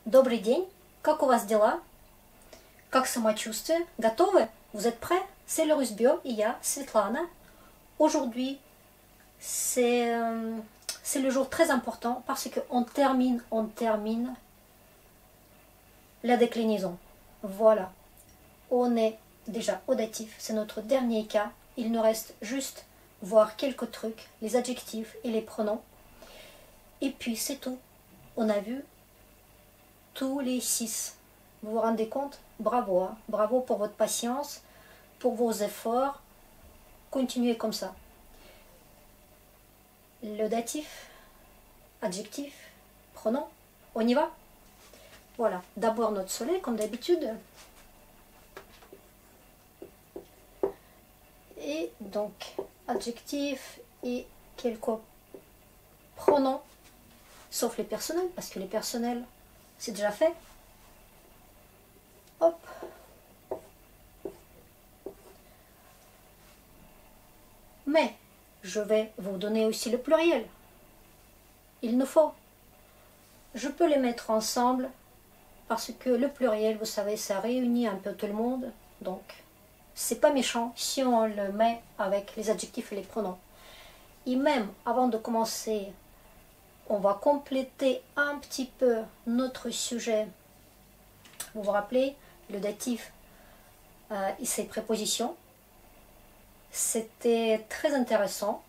Добрый день, как у вас дела? Как самочувствие? Готовы? Vous êtes prêts? C'est le Rusbio et я, Svetlana. Aujourd'hui, c'est le jour très important parce qu'on termine la déclinaison. Voilà, on est déjà au datif, c'est notre dernier cas. Il nous reste juste voir quelques trucs, les adjectifs et les pronoms. Et puis c'est tout. On a vu tous les 6. Vous vous rendez compte? Bravo, hein? Bravo pour votre patience, pour vos efforts. Continuez comme ça. Le datif, adjectif, pronom, on y va? Voilà, d'abord notre soleil comme d'habitude. Et donc, adjectif et quelques pronoms, sauf les personnels, parce que les personnels, c'est déjà fait. Hop. Mais, je vais vous donner aussi le pluriel. Il nous faut. Je peux les mettre ensemble, parce que le pluriel, vous savez, ça réunit un peu tout le monde. Donc, c'est pas méchant si on le met avec les adjectifs et les pronoms. Et même avant de commencer, on va compléter un petit peu notre sujet. Vous vous rappelez, le datif et ses prépositions. C'était très intéressant,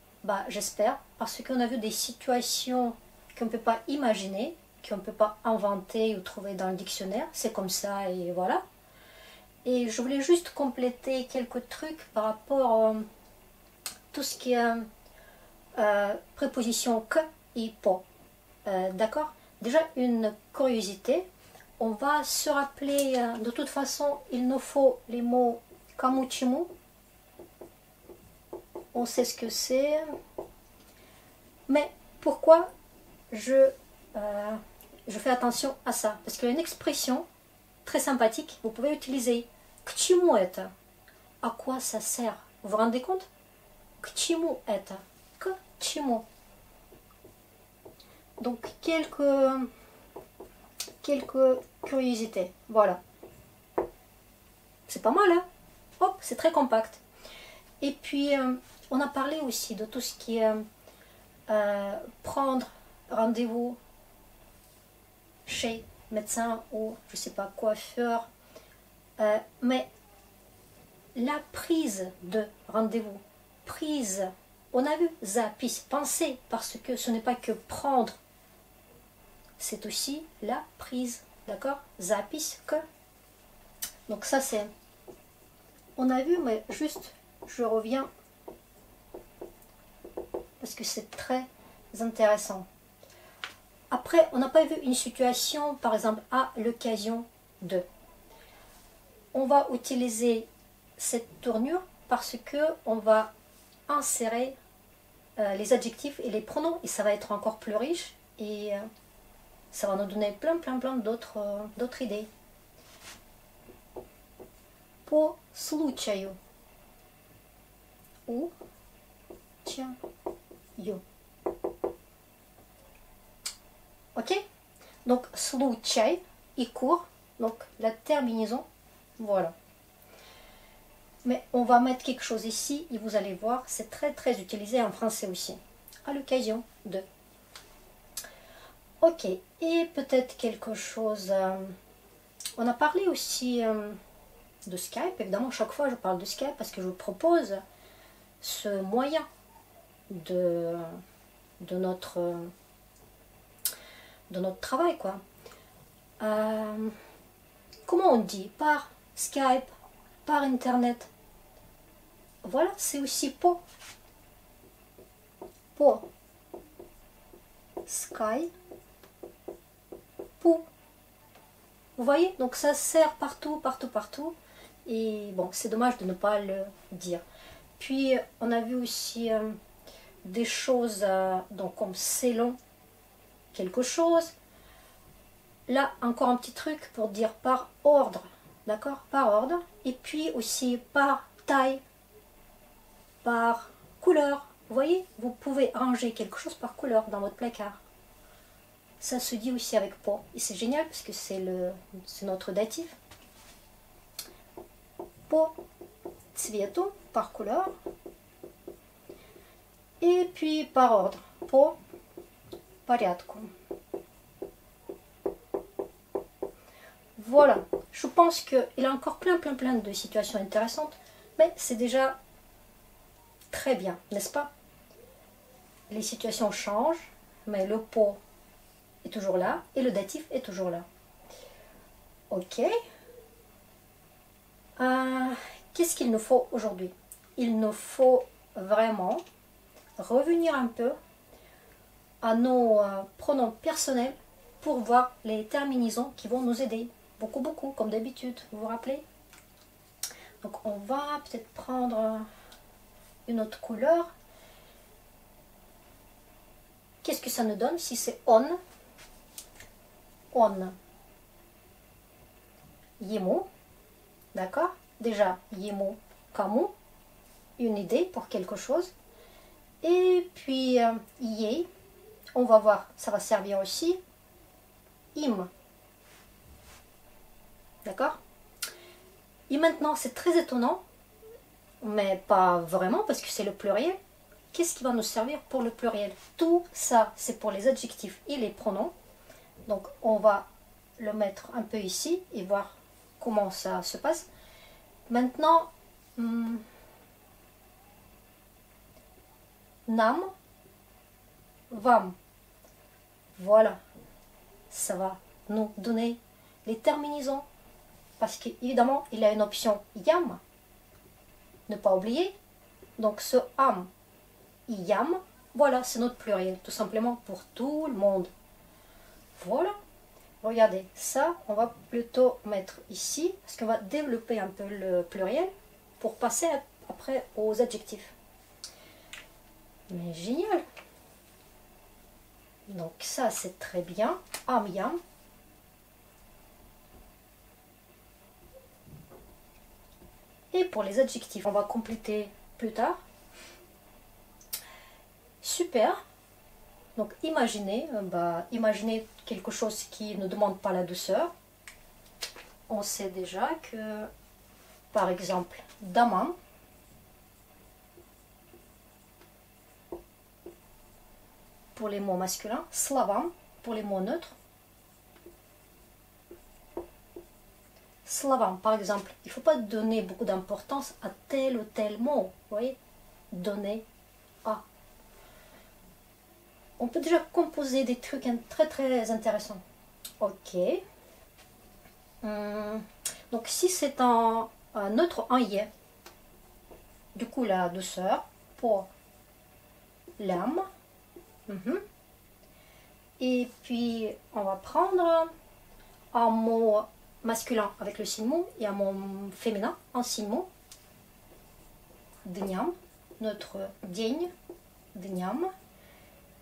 j'espère, parce qu'on a vu des situations qu'on ne peut pas imaginer, qu'on ne peut pas inventer ou trouver dans le dictionnaire. C'est comme ça et voilà. Et je voulais juste compléter quelques trucs par rapport à tout ce qui est préposition que et po. D'accord? Déjà une curiosité. On va se rappeler, de toute façon, il nous faut les mots kamuchimu. On sait ce que c'est. Mais pourquoi je fais attention à ça? Parce qu'il y a une expression très sympathique. Vous pouvez utiliser kchimu eta. À quoi ça sert? Vous vous rendez compte? Kchimu eta. Kchimu. Donc quelques curiosités. Voilà. C'est pas mal, hein? Hop, c'est très compact. Et puis, on a parlé aussi de tout ce qui est prendre rendez-vous chez médecin ou, je sais pas, coiffeur. Mais la prise de rendez-vous, prise, on a vu zapis, penser, parce que ce n'est pas que prendre, c'est aussi la prise, d'accord? Zapis, que. Donc ça c'est, on a vu, mais juste, je reviens, parce que c'est très intéressant. Après, on n'a pas vu une situation, par exemple, à l'occasion de. On va utiliser cette tournure parce que on va insérer les adjectifs et les pronoms et ça va être encore plus riche et ça va nous donner plein d'autres idées. По случаю. У чаю. Ok? Donc, случай et court. Donc, la terminaison. Voilà. Mais on va mettre quelque chose ici et vous allez voir, c'est très utilisé en français aussi. À l'occasion de. Ok. Et peut-être quelque chose. On a parlé aussi de Skype. Évidemment, chaque fois je parle de Skype parce que je vous propose ce moyen de notre travail, quoi. Comment on dit? Par Skype, par Internet. Voilà, c'est aussi po. Po. Sky. Po. Vous voyez? Donc ça sert partout. Et bon, c'est dommage de ne pas le dire. Puis, on a vu aussi des choses, donc comme selon quelque chose. Là, encore un petit truc pour dire par ordre. D'accord? Par ordre. Et puis aussi par taille, par couleur. Vous voyez? Vous pouvez ranger quelque chose par couleur dans votre placard. Ça se dit aussi avec по. Et c'est génial parce que c'est notre datif. По цвету, par couleur. Et puis par ordre. По порядку. Voilà. Je pense qu'il y a encore plein de situations intéressantes. Mais c'est déjà très bien, n'est-ce pas? Les situations changent, mais le по est toujours là et le datif est toujours là. Ok. Qu'est-ce qu'il nous faut aujourd'hui? Il nous faut vraiment revenir un peu à nos pronoms personnels pour voir les terminaisons qui vont nous aider. Beaucoup, comme d'habitude, vous vous rappelez? Donc on va peut-être prendre une autre couleur. Qu'est-ce que ça nous donne si c'est on? On. Ему. D'accord? Déjà, ему, кому. Une idée pour quelque chose. Et puis, ей. On va voir, ça va servir aussi. Им. D'accord? Et maintenant, c'est très étonnant, mais pas vraiment parce que c'est le pluriel. Qu'est-ce qui va nous servir pour le pluriel? Tout ça, c'est pour les adjectifs et les pronoms. Donc, on va le mettre un peu ici et voir comment ça se passe. Maintenant, nam, vam. Voilà, ça va nous donner les terminaisons. Parce qu'évidemment, il y a une option yam. Ne pas oublier. Donc ce am, yam, voilà, c'est notre pluriel. Tout simplement pour tout le monde. Voilà. Regardez, ça, on va plutôt mettre ici. Parce qu'on va développer un peu le pluriel pour passer après aux adjectifs. Mais génial. Donc ça, c'est très bien. Am, yam. Et pour les adjectifs, on va compléter plus tard. Super. Donc imaginez, imaginez quelque chose qui ne demande pas la douceur. On sait déjà que, par exemple, daman, pour les mots masculins, slavam, pour les mots neutres. Slavam, par exemple, il ne faut pas donner beaucoup d'importance à tel ou tel mot. Vous voyez, donner à. On peut déjà composer des trucs très intéressants. Ok. Donc si c'est un neutre en yé, du coup la douceur pour l'âme. Et puis on va prendre un mot masculin avec le signe mot et un mot féminin en signe mot. Dnyam, notre день, dnyam.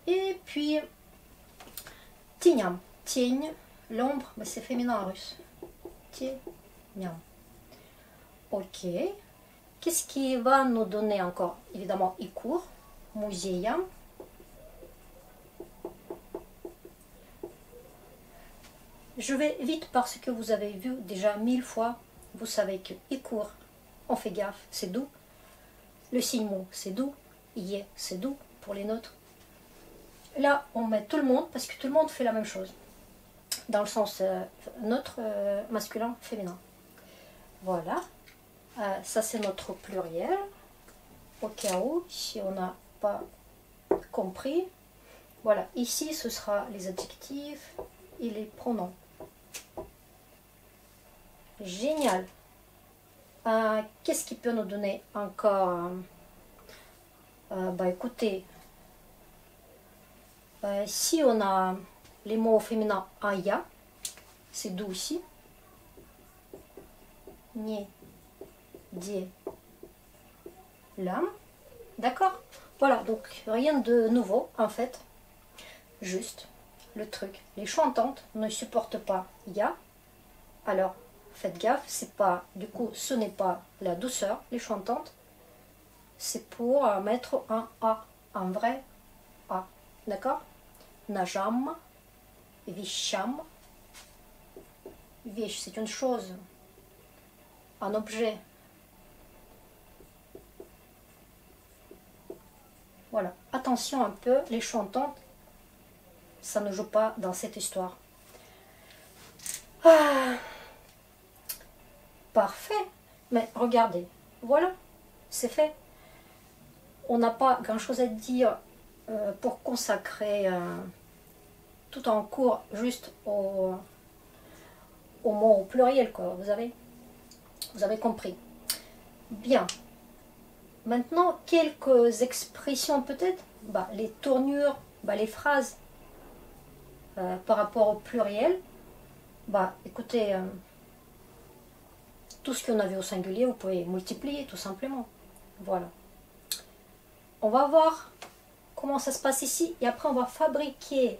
Et puis tinyam, тень, l'ombre, mais c'est féminin en russe. Tinyam. Ok. Qu'est-ce qui va nous donner encore? Évidemment, икур, музеям. Je vais vite parce que vous avez vu déjà 1000 fois. Vous savez que икур, on fait gaffe, c'est doux. Le signe mot, c'est doux. Yé, c'est doux pour les nôtres. Là, on met tout le monde parce que tout le monde fait la même chose. Dans le sens neutre, masculin, féminin. Voilà. Ça, c'est notre pluriel. Au cas où, si on n'a pas compris. Voilà. Ici, ce sera les adjectifs et les pronoms. Génial. Qu'est-ce qui peut nous donner encore? Écoutez, si on a les mots féminins aya, c'est doux aussi. Не, де, l'âme. D'accord? Voilà, donc rien de nouveau en fait. Juste le truc. Les chantantes ne supportent pas ya. Alors, faites gaffe, c'est pas, du coup, ce n'est pas la douceur, les chantantes. C'est pour mettre un A, un vrai A. D'accord? Najam, вещам. Вещь, c'est une chose, un objet. Voilà, attention un peu, les chantantes, ça ne joue pas dans cette histoire. Ah, parfait, mais regardez, voilà, c'est fait. On n'a pas grand-chose à dire pour consacrer tout en cours juste au mot au pluriel, quoi, vous avez compris. Bien. Maintenant, quelques expressions peut-être, les tournures, les phrases par rapport au pluriel. Écoutez, tout ce qu'on avait au singulier, vous pouvez multiplier tout simplement. Voilà. On va voir comment ça se passe ici et après on va fabriquer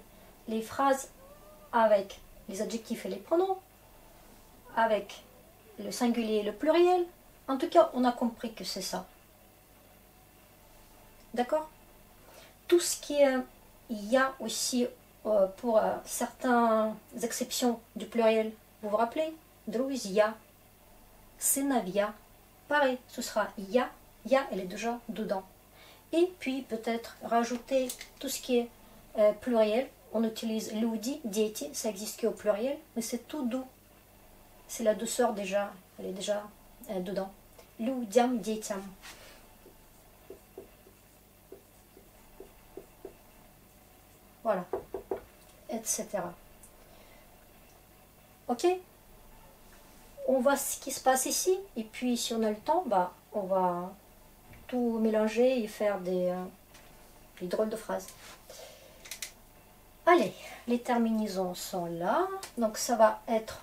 les phrases avec les adjectifs et les pronoms, avec le singulier et le pluriel. En tout cas, on a compris que c'est ça. D'accord? Tout ce qui est, il y a aussi pour certaines exceptions du pluriel, vous vous rappelez? Druzia, Senavia, pareil, ce sera ya, elle est déjà dedans. Et puis peut-être rajouter tout ce qui est pluriel. On utilise ljudi, dieti, ça existe qu'au pluriel, mais c'est tout doux. C'est la douceur déjà, elle est déjà dedans. Ludiam, dietiam. Voilà, etc. Ok? On voit ce qui se passe ici, et puis si on a le temps, on va tout mélanger et faire des drôles de phrases. Allez, les terminaisons sont là, donc ça va être,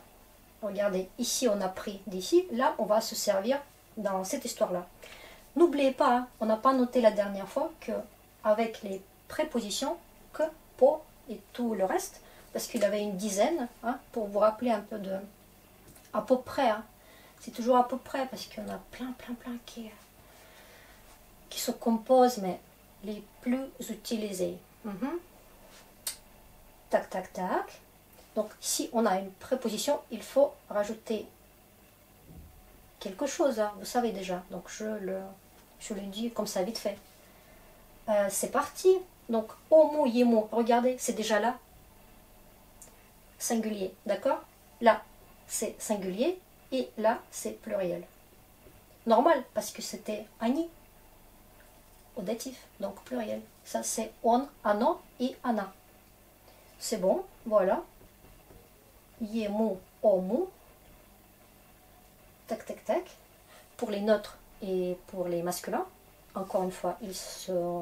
regardez, ici on a pris d'ici, là on va se servir dans cette histoire-là. N'oubliez pas, hein, on n'a pas noté la dernière fois que avec les prépositions, que, pour et tout le reste, parce qu'il avait une dizaine, hein, pour vous rappeler un peu de, à peu près, hein. C'est toujours à peu près, parce qu'il y en a plein qui se composent, mais les plus utilisés. Tac, tac, tac. Donc, si on a une préposition, il faut rajouter quelque chose, hein, vous savez déjà. Donc, je le dis comme ça, vite fait. C'est parti. Donc, homo, yemo, regardez, c'est déjà là. Singulier, d'accord? Là, c'est singulier, et là, c'est pluriel. Normal, parce que c'était ani, au datif, donc pluriel. Ça, c'est on, ano et ana. C'est bon, voilà. Yemo, homo. Tac, tac, tac. Pour les neutres et pour les masculins, encore une fois, ils se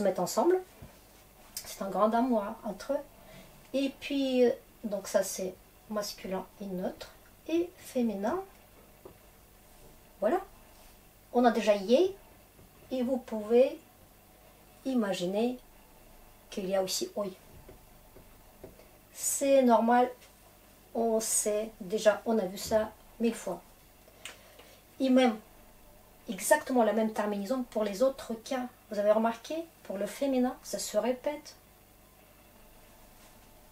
mettent ensemble. C'est un grand amour entre eux. Et puis, donc ça c'est masculin et neutre. Et féminin. Voilà. On a déjà yé. Et vous pouvez imaginer qu'il y a aussi oi. C'est normal. On sait déjà, on a vu ça 1000 fois. Et même exactement la même terminaison pour les autres cas. Vous avez remarqué, pour le féminin, ça se répète.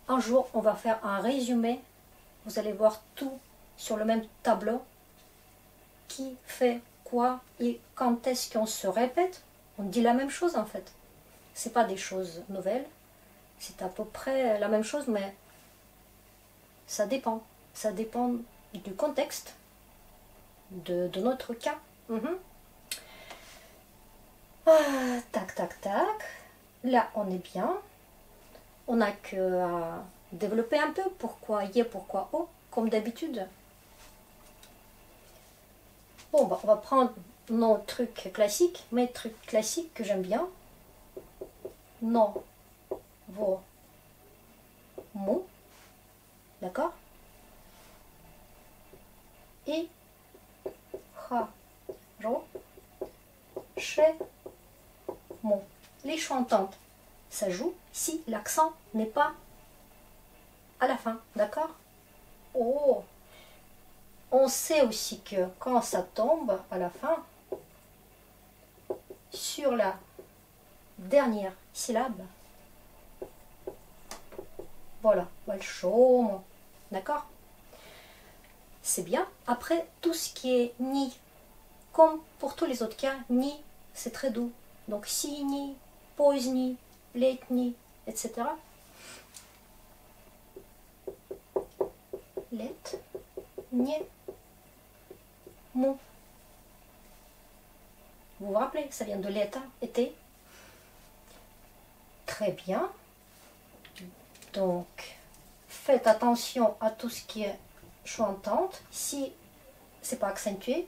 Un jour, on va faire un résumé. Vous allez voir tout sur le même tableau. Qui fait quoi et quand est-ce qu'on se répète. On dit la même chose en fait. C'est pas des choses nouvelles. C'est à peu près la même chose, mais ça dépend. Ça dépend du contexte, de notre cas. Tac, tac, tac. Là, on est bien. On n'a que à développer un peu. Pourquoi yé, pourquoi o, comme d'habitude. Bon, on va prendre nos trucs classiques, mes trucs classiques que j'aime bien. Non, vos mots. D'accord? Et ha, ro, che, mo. Les chantantes, ça joue si l'accent n'est pas à la fin, d'accord? Oh, on sait aussi que quand ça tombe à la fin, sur la dernière syllabe, Voilà, большому. D'accord? C'est bien. Après, tout ce qui est ni, comme pour tous les autres cas, ni, c'est très doux. Donc, синий, поздний, летний, etc. Лет, не, му. Vous vous rappelez, ça vient de l'état, été. Très bien. Donc, faites attention à tout ce qui est chantante. Si c'est pas accentué.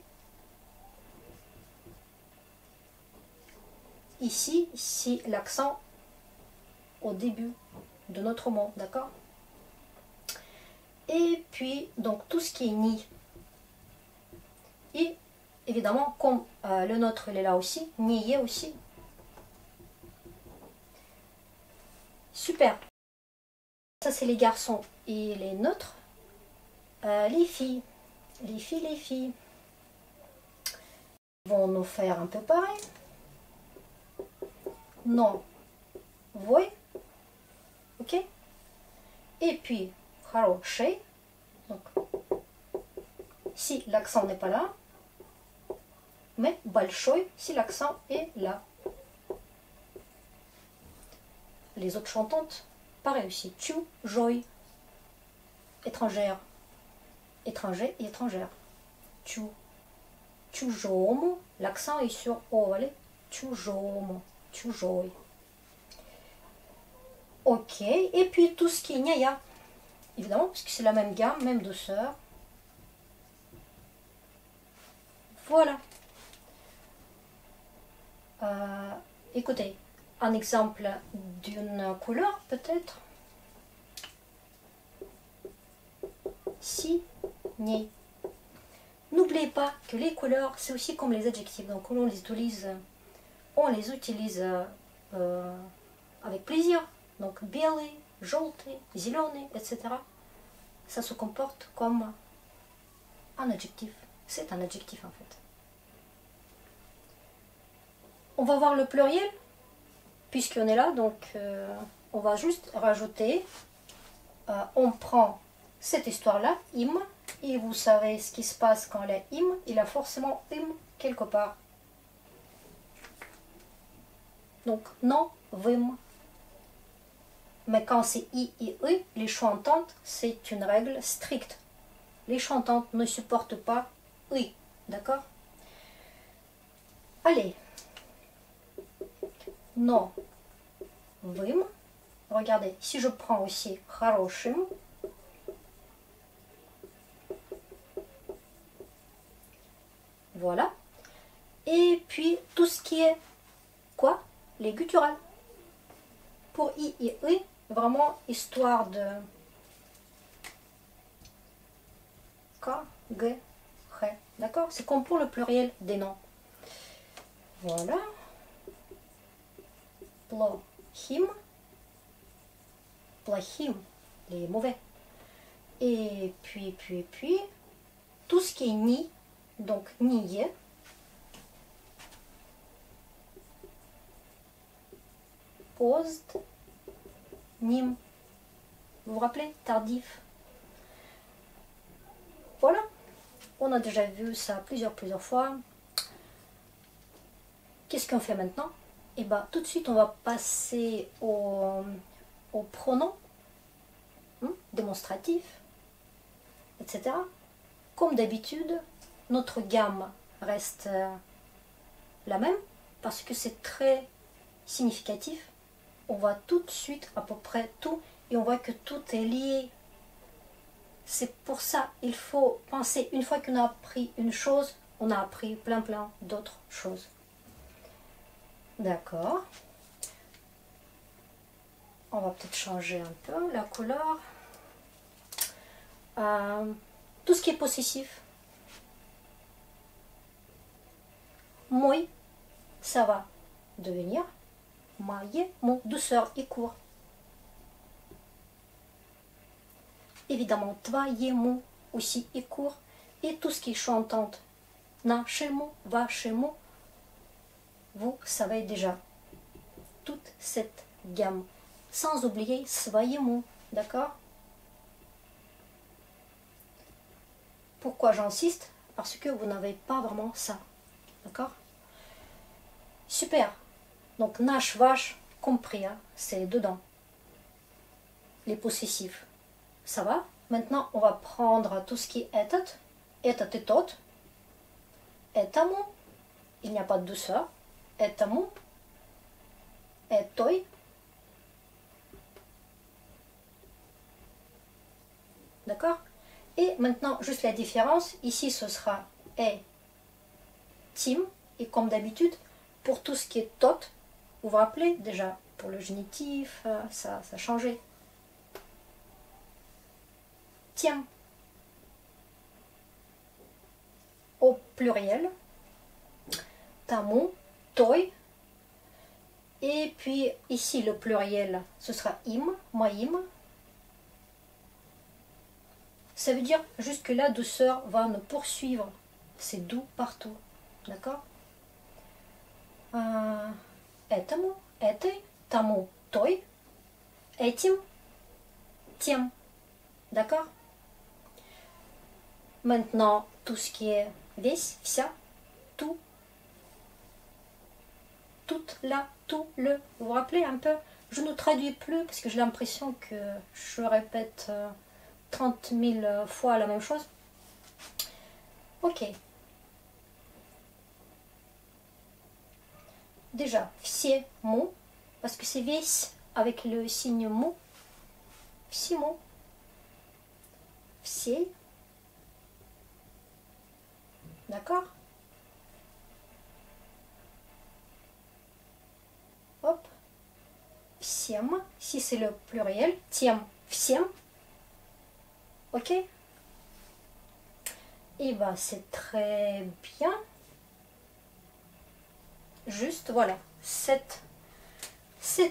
Ici, si l'accent au début de notre mot, d'accord? Et puis, donc, tout ce qui est ni. Et évidemment, comme le nôtre, il est là aussi, nier aussi. Super. Ça, c'est les garçons et les neutres. Les filles. Les filles vont nous faire un peu pareil. Non. Voi. Ok? Et puis, хороший. Donc, si l'accent n'est pas là, mais большой si l'accent est là. Les autres chantantes, pareil aussi. Чужой. Étrangère. Étranger et étrangère. Чужому. L'accent est sur O. Allez. Чужому. Чужой. Ok. Et puis tout ce qui est nya. Évidemment, parce que c'est la même gamme, même douceur. Voilà. Écoutez, un exemple d'une couleur peut-être. Si, ni. N'oubliez pas que les couleurs, c'est aussi comme les adjectifs. Donc on les utilise avec plaisir. Donc белый, желтый, зеленый, etc. Ça se comporte comme un adjectif. C'est un adjectif en fait. On va voir le pluriel, puisqu'on est là. Donc on va juste rajouter. On prend cette histoire-là, im. Et vous savez ce qui se passe quand il est im. Il a forcément im quelque part. Donc non, vim. Mais quand c'est i et e, les chantantes, c'est une règle stricte. Les chantantes ne supportent pas i. D'accord? Allez. Non. Vim. Regardez, si je prends aussi хорошим. Voilà. Et puis tout ce qui est quoi? Les gutturales. Pour i et e, vraiment histoire de k, g, ré. D'accord? C'est comme pour le pluriel des noms. Voilà. Плохим. Плохим. Les mauvais. Et puis, tout ce qui est ni. Donc, nier. Post. Nim. Vous vous rappelez? Tardif. Voilà. On a déjà vu ça plusieurs fois. Qu'est-ce qu'on fait maintenant? Et bien, tout de suite, on va passer au pronom démonstratif, etc. Comme d'habitude, notre gamme reste la même parce que c'est très significatif. On voit tout de suite à peu près tout et on voit que tout est lié. C'est pour ça il faut penser, une fois qu'on a appris une chose, on a appris plein d'autres choses. D'accord. On va peut-être changer un peu la couleur. Tout ce qui est possessif. Мой, ça va devenir mon, douceur et court. Évidemment, твоему aussi est court. Et tout ce qui est chantante. Нашему, вашему, vous savez déjà toute cette gamme. Sans oublier своему, D'accord? Pourquoi j'insiste? Parce que vous n'avez pas vraiment ça. D'accord? Super. Donc, nash, vache, compris, hein, c'est dedans. Les possessifs. Ça va? Maintenant, on va prendre tout ce qui est этот et тот. Этому, il n'y a pas de douceur. Этому, этой. D'accord? Et maintenant, juste la différence. Ici, ce sera et tim. Et comme d'habitude, pour tout ce qui est tot, vous vous rappelez déjà, pour le génitif, ça a changé. Tiens. Au pluriel. Tamu, toi. Et puis ici, le pluriel, ce sera im, moim. Ça veut dire juste que la douceur va nous poursuivre. C'est doux partout. D'accord? Этому, этой, тому, той, этим, тем. D'accord? Maintenant, tout ce qui est весь, вся, tout, toute, la, tout, le. Vous vous rappelez un peu? Je ne traduis plus parce que j'ai l'impression que je répète 30 000 fois la même chose. Ok. Déjà, все mots, parce que c'est весь avec le signe mot. Всему. Всей. D'accord? Hop. Всем. Si c'est le pluriel. Тем. Всем. Ok? Et ben c'est très bien. Juste, voilà. Cette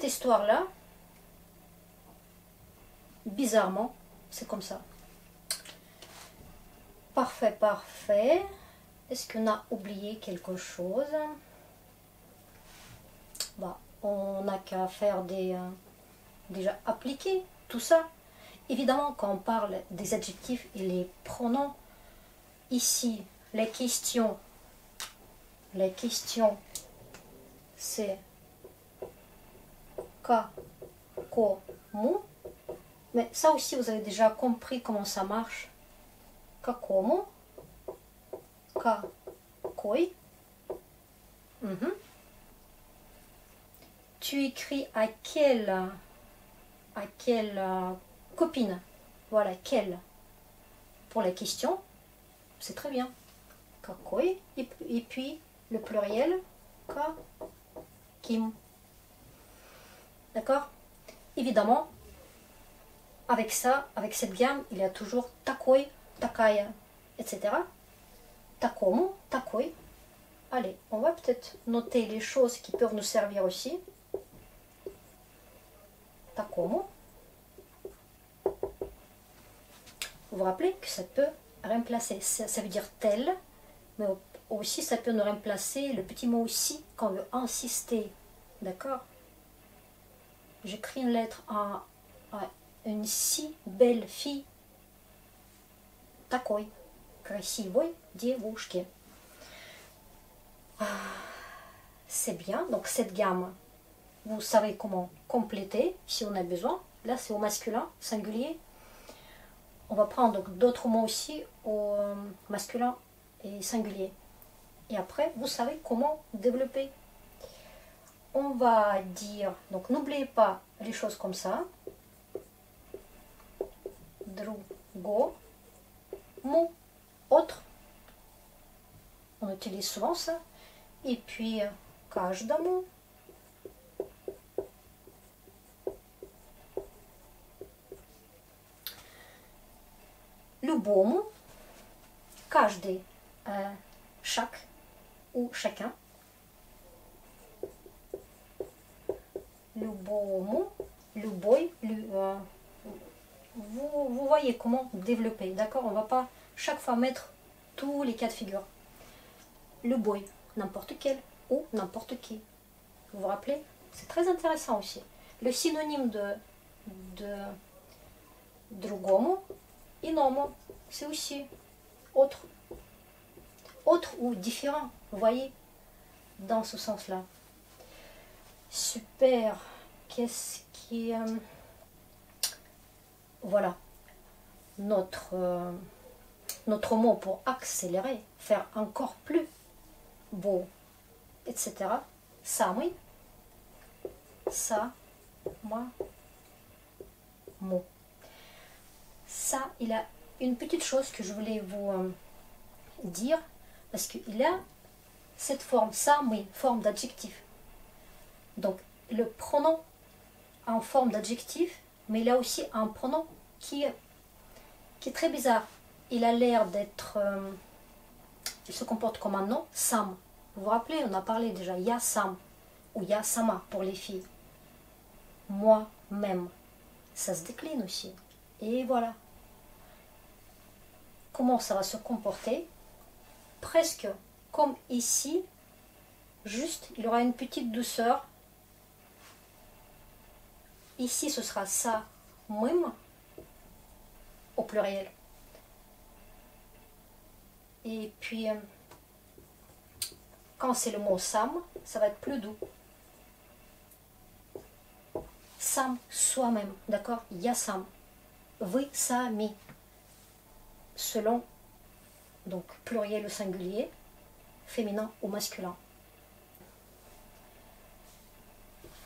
histoire-là, bizarrement, c'est comme ça. Parfait, parfait. Est-ce qu'on a oublié quelque chose? Bah, on n'a qu'à faire déjà appliquer tout ça. Évidemment, quand on parle des adjectifs et les pronoms, ici, les questions, c'est ka, ko, mu. Mais ça aussi, vous avez déjà compris comment ça marche. Какому, какой. Tu écris à quelle copine. Voilà, quelle. Pour la question, c'est très bien. Какой. Et puis le pluriel, каким. D'accord? Évidemment, avec ça, avec cette gamme, il y a toujours такой, такая, etc. Такому, такой. Allez, on va peut-être noter les choses qui peuvent nous servir aussi. Такому. Vous vous rappelez que ça peut remplacer, ça veut dire tel, mais aussi ça peut nous remplacer le petit mot aussi quand on veut insister. D'accord? J'écris une lettre à une si belle fille. Такой красивой девушке. C'est bien, donc cette gamme, vous savez comment compléter si on a besoin. Là c'est au masculin, singulier. On va prendre d'autres mots aussi au masculin et singulier. Et après, vous savez comment développer. On va dire, donc n'oubliez pas les choses comme ça. Друго, му, autre. On utilise souvent ça. Et puis, каждому. Любому. Каждый, chaque ou chacun. Любому, любой, vous voyez comment développer, d'accord? On ne va pas chaque fois mettre tous les cas de figure. Любой, n'importe quel ou n'importe qui. Vous vous rappelez? C'est très intéressant aussi. Le synonyme de другому, иному. C'est aussi autre. Autre ou différent, vous voyez, dans ce sens-là. Super. Qu'est-ce qui... voilà. Notre mot pour accélérer, faire encore plus beau, etc. Самый, ça, moi, mot. Ça, il a une petite chose que je voulais vous dire, parce qu'il a cette forme, самый, forme d'adjectif. Donc, le pronom en forme d'adjectif, mais il a aussi un pronom qui est très bizarre. Il a l'air d'être... il se comporte comme un nom, Sam. Vous vous rappelez, on a parlé déjà, ya Sam ou ya Sama pour les filles. Moi-même. Ça se décline aussi. Et voilà. Comment ça va se comporter? Presque comme ici, juste, il aura une petite douceur. Ici, ce sera ça, même, au pluriel. Et puis, quand c'est le mot Sam, ça va être plus doux. Sam, soi-même, d'accord? Я сам. Вы сами. Selon, donc, pluriel ou singulier, féminin ou masculin.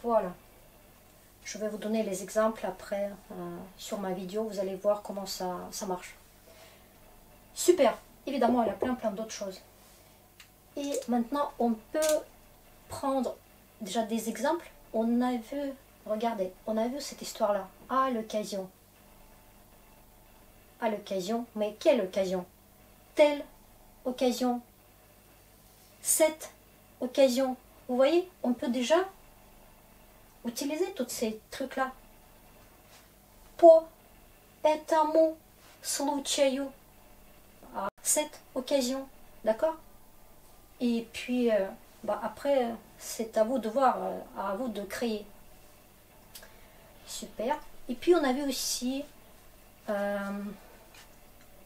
Voilà. Je vais vous donner les exemples après sur ma vidéo. Vous allez voir comment ça marche. Super. Évidemment, il y a plein d'autres choses. Et maintenant, on peut prendre déjà des exemples. On a vu, regardez, on a vu cette histoire-là. À l'occasion. À l'occasion. Mais quelle occasion? Telle occasion. Cette occasion. Vous voyez, on peut déjà utiliser tous ces trucs-là. По этому случаю. À cette occasion. D'accord? Et puis, après, c'est à vous de voir, à vous de créer. Super. Et puis, on a vu aussi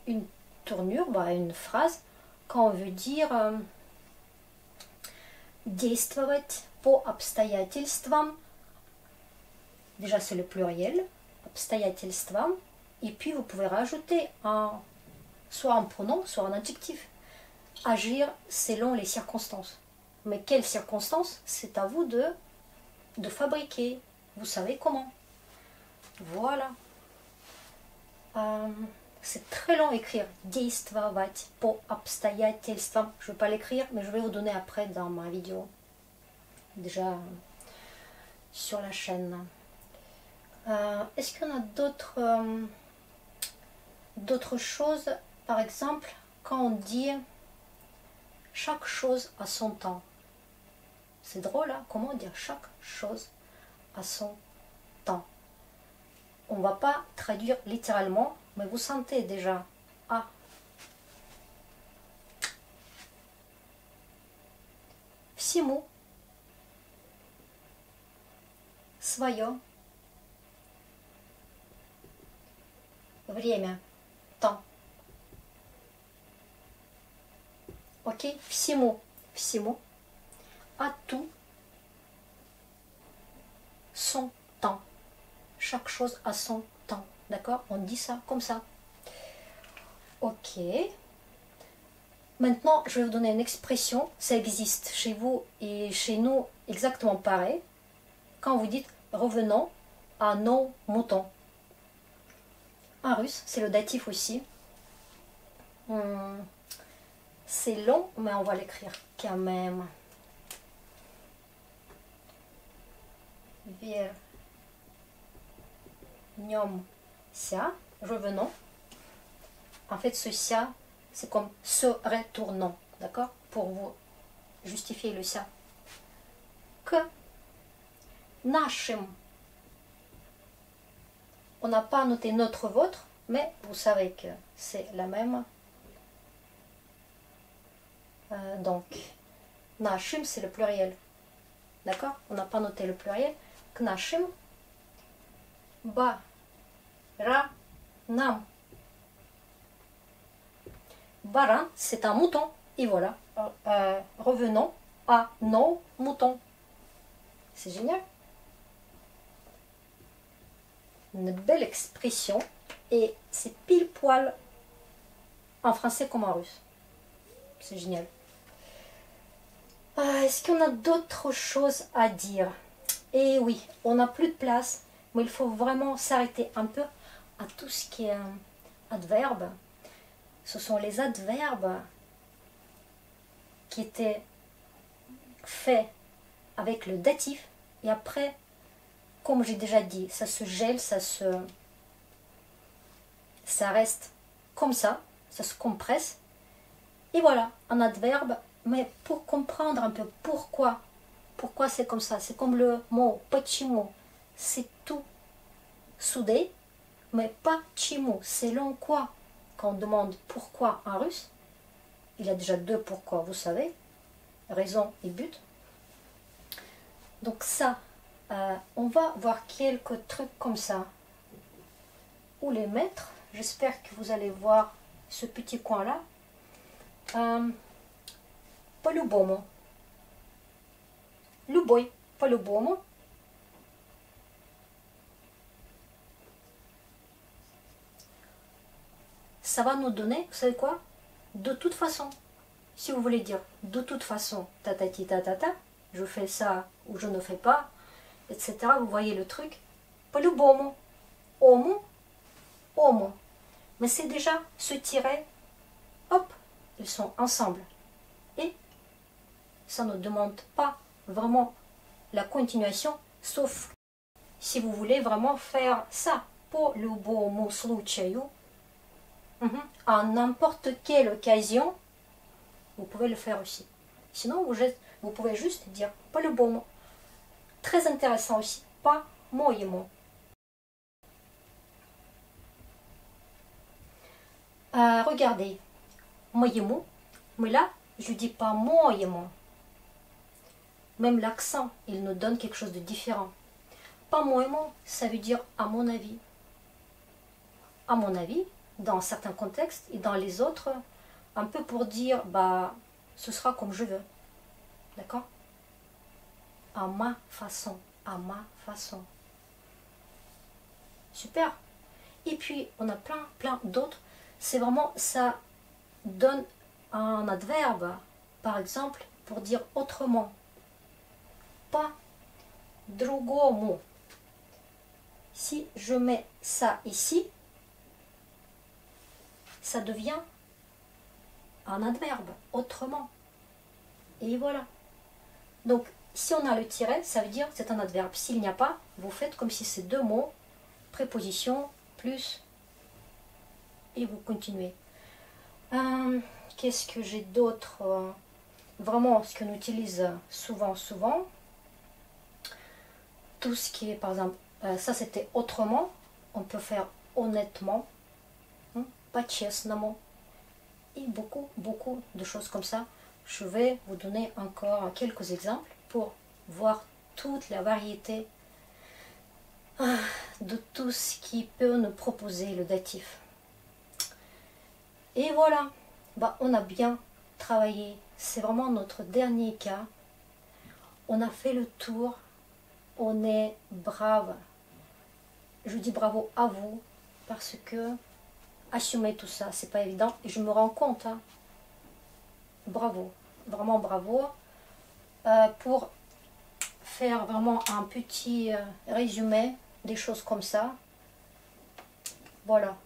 une tournure, une phrase, quand on veut dire действовать по обстоятельствам. Déjà, c'est le pluriel, обстоятельствам. Et puis, vous pouvez rajouter soit un pronom, soit un adjectif. Agir selon les circonstances. Mais quelles circonstances? C'est à vous de fabriquer. Vous savez comment. Voilà. C'est très long à écrire. Действовать по обстоятельствам. Je ne vais pas l'écrire, mais je vais vous donner après dans ma vidéo. Déjà sur la chaîne. Est-ce qu'il y en a d'autres choses? Par exemple, quand on dit chaque chose à son temps. C'est drôle, hein? Comment dire chaque chose à son temps? On ne va pas traduire littéralement, mais vous sentez déjà à. Всему свое время, temps. Ok, всему, à tout son temps. Chaque chose à son temps. D'accord? On dit ça comme ça. Ok. Maintenant, je vais vous donner une expression. Ça existe chez vous et chez nous exactement pareil. Quand vous dites revenons à nos moutons. En russe, c'est le datif aussi. C'est long, mais on va l'écrire quand même. Вернемся, revenons. En fait, ce ся, c'est comme se retournons, d'accord? Pour vous justifier le ся. Que нашим. On n'a pas noté notre, votre, mais vous savez que c'est la même. Donc, нашим, c'est le pluriel. D'accord? On n'a pas noté le pluriel. К нашим. Нам. Баран, c'est un mouton. Et voilà. Revenons à nos moutons. C'est génial. Une belle expression. Et c'est pile poil en français comme en russe. C'est génial. Est-ce qu'on a d'autres choses à dire? Et oui, on n'a plus de place, mais il faut vraiment s'arrêter un peu à tout ce qui est adverbe. Ce sont les adverbes qui étaient faits avec le datif. Et après, comme j'ai déjà dit, ça se gèle, ça reste comme ça se compresse. Et voilà, un adverbe, mais pour comprendre un peu pourquoi c'est comme ça. C'est comme le mot почему. C'est tout soudé, mais почему. Selon quoi? Quand on demande pourquoi en russe, il y a déjà deux pourquoi, vous savez, raison et but. Donc ça, on va voir quelques trucs comme ça. Où les mettre? J'espère que vous allez voir ce petit coin-là. По-любому. Любой, по-любому. Ça va nous donner, vous savez quoi? De toute façon. Si vous voulez dire de toute façon, tatati tatata, je fais ça ou je ne fais pas, etc. Vous voyez le truc? По-любому. Ому, ому. Mais c'est déjà ce tiret, hop, ils sont ensemble. Et ça ne demande pas vraiment la continuation, sauf si vous voulez vraiment faire ça. По любому случаю, à n'importe quelle occasion, vous pouvez le faire aussi. Sinon, vous pouvez juste dire по-любому. Très intéressant aussi, по-моему. Regardez, моему, mais là, je dis pas моему. Même l'accent, il nous donne quelque chose de différent. По-моему, ça veut dire à mon avis. À mon avis, dans certains contextes et dans les autres, un peu pour dire, bah, ce sera comme je veux. D'accord? À ma façon, à ma façon. Super. Et puis, on a plein d'autres. C'est vraiment, ça donne un adverbe, par exemple, pour dire autrement. По-другому. Si je mets ça ici, ça devient un adverbe, autrement. Et voilà. Donc, si on a le tiret, ça veut dire c'est un adverbe. S'il n'y a pas, vous faites comme si c'est deux mots, préposition, plus, et vous continuez. Qu'est-ce que j'ai d'autre? Vraiment, ce qu'on utilise souvent. Tout ce qui est, par exemple, ça c'était autrement. On peut faire honnêtement. По-честному. Et beaucoup de choses comme ça. Je vais vous donner encore quelques exemples pour voir toute la variété de tout ce qui peut nous proposer le datif. Et voilà, bah, on a bien travaillé. C'est vraiment notre dernier cas. On a fait le tour. On est brave. Je dis bravo à vous parce que assumer tout ça, c'est pas évident. Et je me rends compte. Bravo, vraiment bravo. Pour faire vraiment un petit résumé des choses comme ça. Voilà,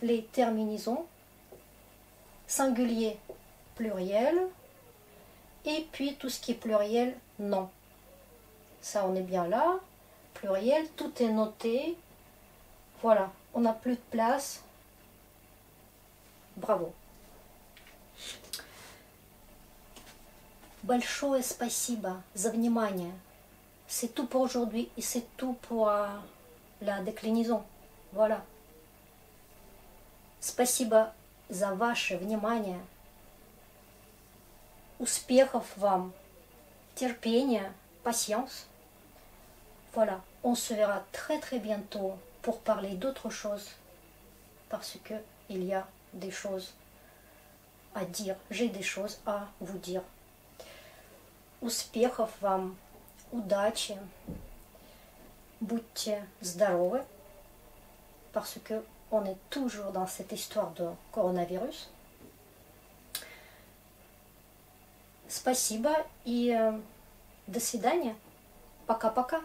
les terminaisons, singulier, pluriel, et puis tout ce qui est pluriel, non. Ça, on est bien là. Pluriel, tout est noté. Voilà, on n'a plus de place. Bravo. Большое спасибо за внимание. C'est tout pour aujourd'hui et c'est tout pour la déclinaison. Voilà. Спасибо за ваше внимание. Успехов вам. Терпения, patience. Voilà, on se verra très bientôt pour parler d'autre chose. parce que il y a des choses à dire. J'ai des choses à vous dire. Успехов вам, удачи, будьте здоровы, parce que on est toujours dans cette histoire de coronavirus. Спасибо и до свидания. Пока-пока.